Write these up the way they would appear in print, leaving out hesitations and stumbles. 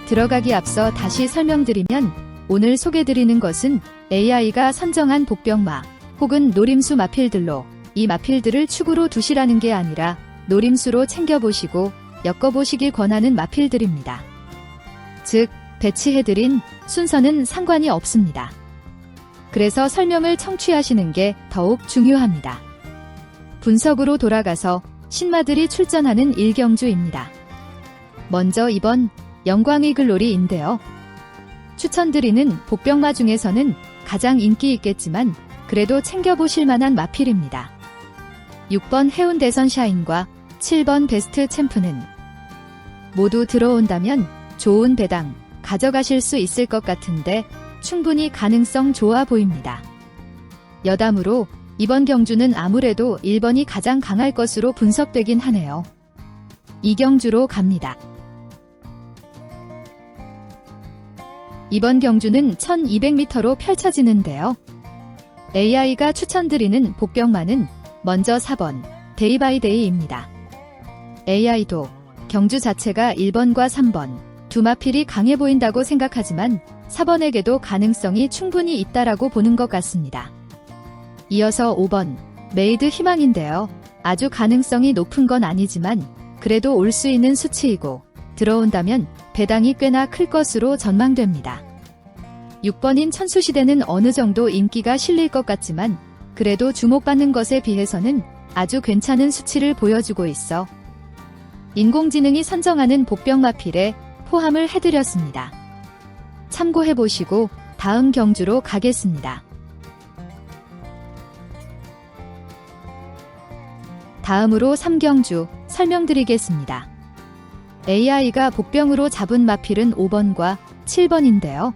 들어가기 앞서 다시 설명드리면 오늘 소개드리는 것은 AI가 선정한 복병마 혹은 노림수 마필들로 이 마필들을 축으로 두시라는 게 아니라 노림수로 챙겨보시고 엮어보시길 권하는 마필들입니다. 즉, 배치해드린 순서는 상관이 없습니다. 그래서 설명을 청취하시는 게 더욱 중요합니다. 분석으로 돌아가서 신마들이 출전하는 1경주입니다. 먼저 2번 영광의 글로리인데요. 추천드리는 복병마 중에서는 가장 인기 있겠지만 그래도 챙겨보실 만한 마필입니다. 6번 해운대 선샤인과 7번 베스트 챔프는 모두 들어온다면 좋은 배당 가져가실 수 있을 것 같은데 충분히 가능성 좋아 보입니다. 여담으로 이번 경주는 아무래도 1번이 가장 강할 것으로 분석되긴 하네요. 이 경주로 갑니다. 이번 경주는 1200m로 펼쳐지는데요. AI가 추천드리는 복병마는 먼저 4번 데이바이데이입니다. AI도 경주 자체가 1번과 3번 두 마필이 강해 보인다고 생각하지만 4번에게도 가능성이 충분히 있다라고 보는 것 같습니다. 이어서 5번 메이드 희망인데요. 아주 가능성이 높은 건 아니지만 그래도 올 수 있는 수치이고 들어온다면 배당이 꽤나 클 것으로 전망됩니다. 6번인 천수시대는 어느 정도 인기가 실릴 것 같지만 그래도 주목받는 것에 비해서는 아주 괜찮은 수치를 보여주고 있어 인공지능이 선정하는 복병마필에 포함을 해드렸습니다. 참고해보시고 다음 경주로 가겠습니다. 다음으로 3경주 설명드리겠습니다. AI가 복병으로 잡은 마필은 5번과 7번인데요.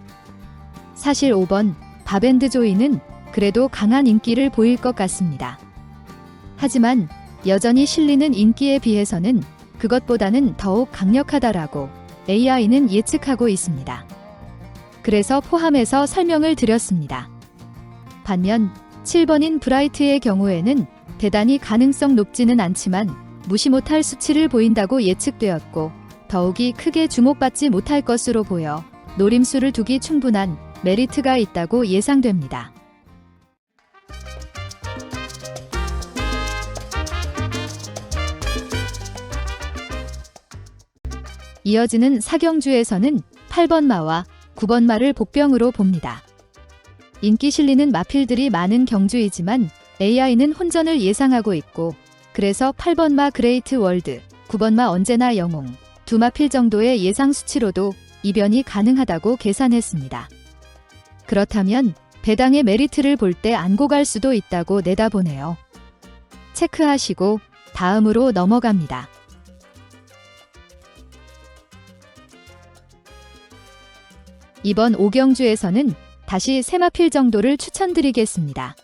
사실 5번 바밴드 조이는 그래도 강한 인기를 보일 것 같습니다. 하지만 여전히 실리는 인기에 비해서는 그것보다는 더욱 강력하다라고 AI는 예측하고 있습니다. 그래서 포함해서 설명을 드렸습니다. 반면 7번인 브라이트의 경우에는 대단히 가능성 높지는 않지만 무시 못할 수치를 보인다고 예측되었고 더욱이 크게 주목받지 못할 것으로 보여 노림수를 두기 충분한 메리트가 있다고 예상됩니다. 이어지는 4경주에서는 8번 마와 9번 마를 복병으로 봅니다. 인기 실리는 마필들이 많은 경주이지만 AI는 혼전을 예상하고 있고 그래서 8번 마 그레이트 월드, 9번 마 언제나 영웅 두 마필 정도의 예상 수치로도 이변이 가능하다고 계산했습니다. 그렇다면 배당의 메리트를 볼 때 안고 갈 수도 있다고 내다보네요. 체크하시고 다음으로 넘어갑니다. 이번 5경주에서는 다시 3마필 정도를 추천드리겠습니다.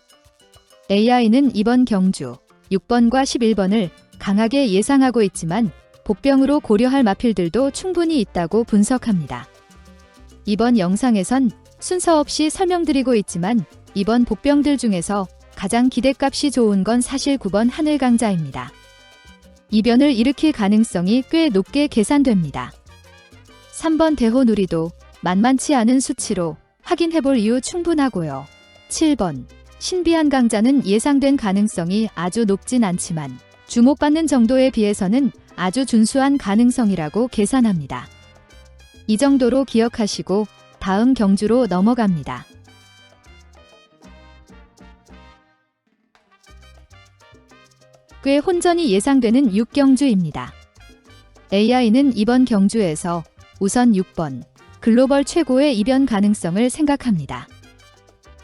AI는 이번 경주 6번과 11번을 강하게 예상하고 있지만 복병으로 고려할 마필들도 충분히 있다고 분석합니다. 이번 영상에선 순서 없이 설명드리고 있지만 이번 복병들 중에서 가장 기대값이 좋은 건 사실 9번 하늘강자입니다. 이변을 일으킬 가능성이 꽤 높게 계산됩니다. 3번 대호누리도 만만치 않은 수치로 확인해볼 이유 충분하고요. 7번 신비한 강자는 예상된 가능성이 아주 높진 않지만 주목받는 정도에 비해서는 아주 준수한 가능성이라고 계산합니다. 이 정도로 기억하시고 다음 경주로 넘어갑니다. 꽤 혼전이 예상되는 6경주입니다. AI는 이번 경주에서 우선 6번 글로벌 최고의 이변 가능성을 생각합니다.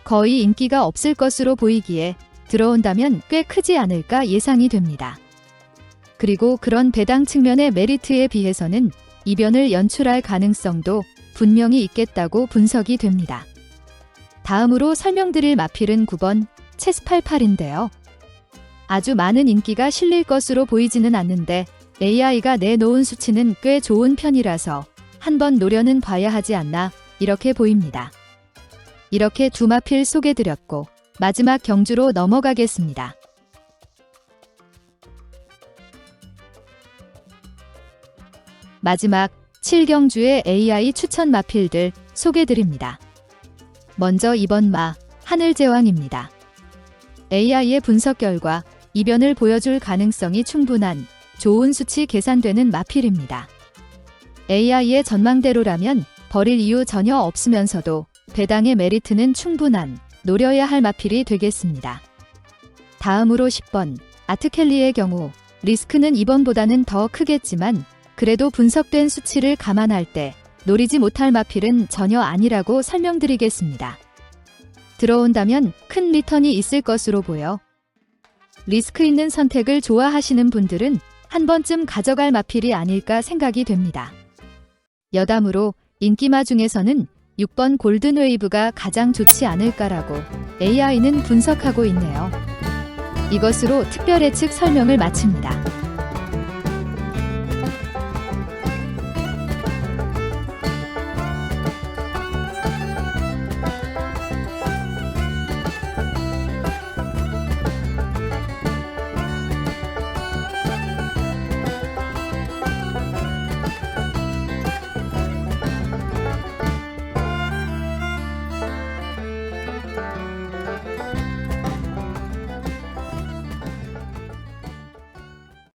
거의 인기가 없을 것으로 보이기에 들어온다면 꽤 크지 않을까 예상이 됩니다. 그리고 그런 배당 측면의 메리트에 비해서는 이변을 연출할 가능성도 분명히 있겠다고 분석이 됩니다. 다음으로 설명드릴 마필은 9번 체스88인데요. 아주 많은 인기가 실릴 것으로 보이지는 않는데 AI가 내놓은 수치는 꽤 좋은 편이라서 한번 노려는 봐야 하지 않나 이렇게 보입니다. 이렇게 두 마필 소개드렸고 마지막 경주로 넘어가겠습니다. 마지막 7경주의 AI 추천 마필들 소개드립니다. 먼저 2번 마, 하늘제왕입니다. AI의 분석 결과 이변을 보여줄 가능성이 충분한 좋은 수치 계산되는 마필입니다. AI의 전망대로라면 버릴 이유 전혀 없으면서도 배당의 메리트는 충분한 노려야 할 마필이 되겠습니다. 다음으로 10번 아트켈리의 경우 리스크는 2번보다는 더 크겠지만 그래도 분석된 수치를 감안할 때 노리지 못할 마필은 전혀 아니라고 설명드리겠습니다. 들어온다면 큰 리턴이 있을 것으로 보여 리스크 있는 선택을 좋아하시는 분들은 한 번쯤 가져갈 마필이 아닐까 생각이 됩니다. 여담으로 인기마 중에서는 6번 골든웨이브가 가장 좋지 않을까라고 AI는 분석하고 있네요. 이것으로 특별 예측 설명을 마칩니다.